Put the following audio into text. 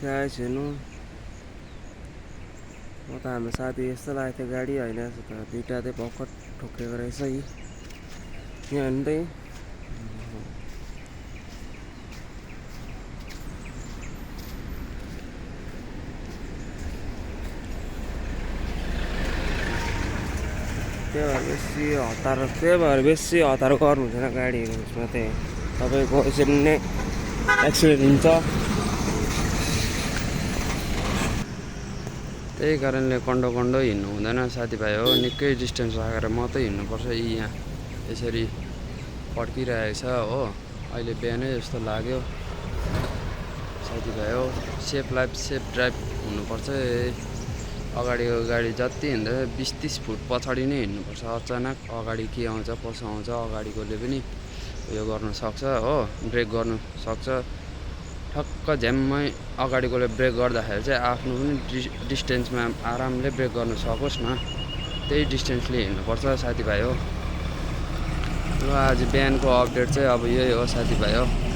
आएकै छैन। म त हाम्रो साथी यस्तो लागेको थियो गाडी होइन त दुईवटा चाहिँ भर्खर ठोकेको रहेछ यहाँ हिँड्दै। त्यही भएर बेसी हतार गर्नु हुँदैन गाडीहरू उसमा चाहिँ तपाईँको यसरी नै एक्सिडेन्ट हुन्छ। त्यही कारणले कन्डो हिँड्नु हुँदैन साथीभाइ हो। निकै डिस्टेन्स राखेर मात्रै हिँड्नुपर्छ। यहाँ यसरी पड्किरहेको छ हो। अहिले बिहानै जस्तो लाग्यो साथीभाइ हो। सेफ लाइफ सेफ ड्राइभ हुनुपर्छ। अगाडिको गाडी जति हिँड्दा 20-30 फुट पछाडि नै हिँड्नुपर्छ। अचानक अगाडि के आउँछ कसो आउँछ अगाडिकोले पनि उयो गर्नु सक्छ हो, ब्रेक गर्नु सक्छ। ठक्क झ्याम्मै अगाडिकोले ब्रेक गर्दाखेरि चाहिँ आफ्नो पनि डिस्टेन्समा आरामले ब्रेक गर्नु सकोस् न, त्यही डिस्टेन्सले हिँड्नुपर्छ साथीभाइ हो। ल आज बिहानको अपडेट चाहिँ अब यही हो साथीभाइ हो।